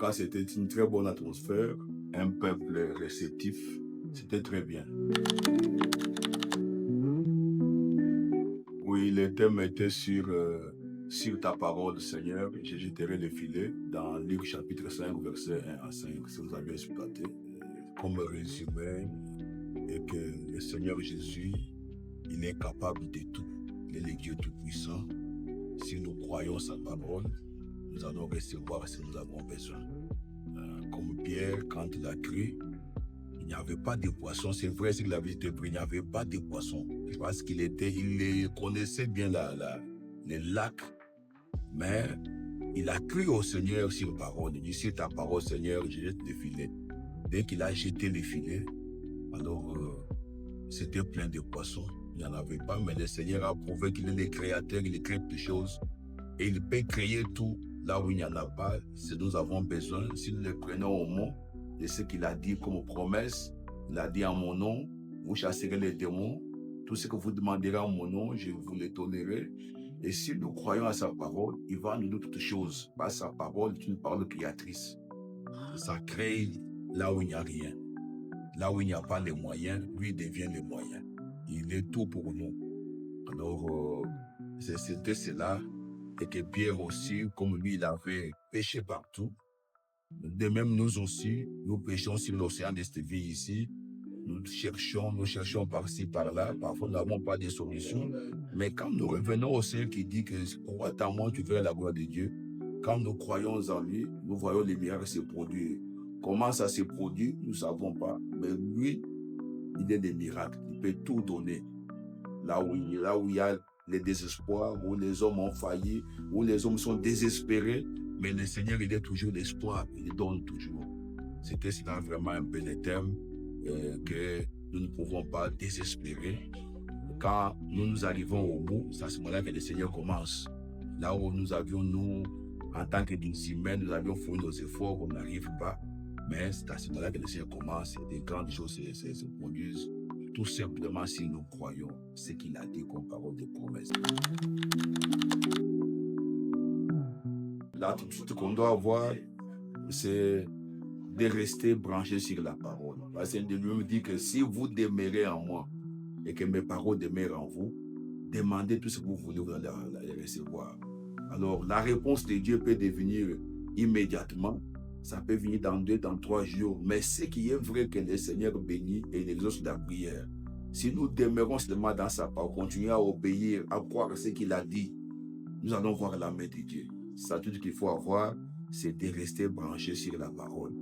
cas, c'était une très bonne atmosphère, un peuple réceptif. C'était très bien. Oui, le thème était sur ta parole, Seigneur. Je jeterai le filet dans Luc chapitre 5, verset 1 à 5, si vous avez exploité. Comme résumé, et que le Seigneur Jésus, il est capable de tout. Il est le Dieu Tout-Puissant. Si nous croyons sa parole, nous allons recevoir ce que nous avons besoin. Comme Pierre, quand il a cru, il n'y avait pas de poisson. C'est vrai, c'est que la vie était vraie, il n'y avait pas de poisson. Parce qu'il connaissait bien les lacs, mais il a cru au Seigneur sur parole. Il dit, sur ta parole, Seigneur, je jette le filet. Dès qu'il a jeté le filet, alors c'était plein de poissons. Il n'y en avait pas, mais le Seigneur a prouvé qu'il est le créateur, il crée toutes choses. Et il peut créer tout là où il n'y en a pas, si nous avons besoin, si nous le prenons au mot de ce qu'il a dit comme promesse. Il a dit en mon nom, vous chasserez les démons. Tout ce que vous demanderez en mon nom, je vous le donnerai. Et si nous croyons à sa parole, il va nous donner toutes choses. Parce que sa parole est une parole créatrice. Ça crée là où il n'y a rien. Là où il n'y a pas les moyens, lui devient les moyens. Il est tout pour nous. Alors, c'était cela. Et que Pierre aussi, comme lui, il avait péché partout. De même, nous aussi, nous péchons sur l'océan de cette vie ici. Nous cherchons par-ci, par-là. Parfois, nous n'avons pas de solution. Mais quand nous revenons au Seigneur qui dit que crois en moi, tu verras la gloire de Dieu. Quand nous croyons en lui, nous voyons les miracles se produire. Comment ça se produit, nous ne savons pas. Mais lui, il est des miracles. Il peut tout donner. Là où il y a les désespoirs, où les hommes ont failli, où les hommes sont désespérés, mais le Seigneur, il est toujours l'espoir, il donne toujours. C'était cela vraiment un peu le thème que nous ne pouvons pas désespérer. Quand nous arrivons au bout, c'est à ce moment-là que le Seigneur commence. Là où nous avions, nous, en tant que des humains, nous avions fait nos efforts, on n'arrive pas. Mais c'est à ce moment-là que le Seigneur commence et des grandes choses se produisent. Tout simplement si nous croyons ce qu'il a dit comme parole de promesse. L'attitude qu'on doit avoir, c'est de rester branché sur la parole. Parce que Dieu me dit que si vous demeurez en moi et que mes paroles demeurent en vous, demandez tout ce que vous voulez, vous allez les recevoir. Alors, la réponse de Dieu peut devenir immédiatement. Ça peut venir dans 2, dans 3 jours. Mais ce qui est vrai que le Seigneur bénit et il exauce la prière. Si nous demeurons seulement dans sa parole, continuer à obéir, à croire ce qu'il a dit, nous allons voir la main de Dieu. C'est tout ce qu'il faut avoir, c'est de rester branché sur la parole.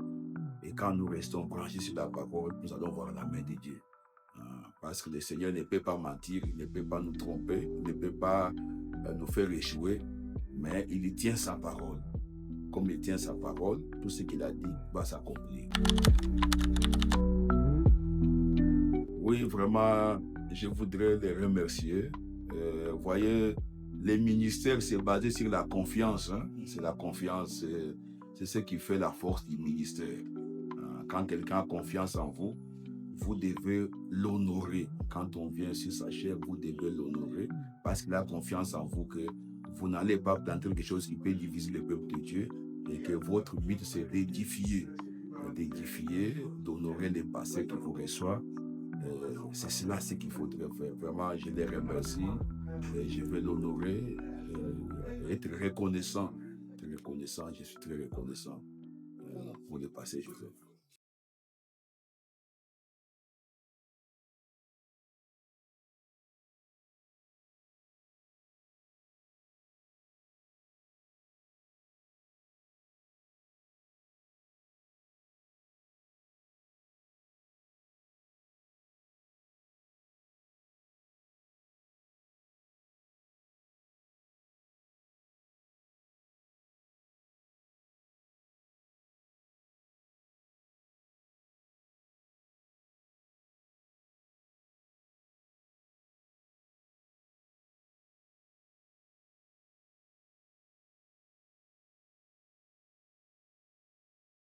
Et quand nous restons branchés sur la parole, nous allons voir la main de Dieu. Parce que le Seigneur ne peut pas mentir, il ne peut pas nous tromper, il ne peut pas nous faire échouer, mais il tient sa parole. Comme il tient sa parole, tout ce qu'il a dit va s'accomplir. Oui, vraiment, je voudrais les remercier. Voyez, les ministères, c'est basé sur la confiance. C'est la confiance, c'est ce qui fait la force du ministère. Quand quelqu'un a confiance en vous, vous devez l'honorer. Quand on vient sur sa chair, vous devez l'honorer parce qu'il a confiance en vous que vous n'allez pas planter quelque chose qui peut diviser le peuple de Dieu et que votre but c'est d'édifier, d'honorer les passés qui vous reçoivent. C'est cela ce qu'il faudrait faire. Vraiment, je les remercie. Je vais l'honorer, être reconnaissant. Je suis très reconnaissant pour le passé, Joseph.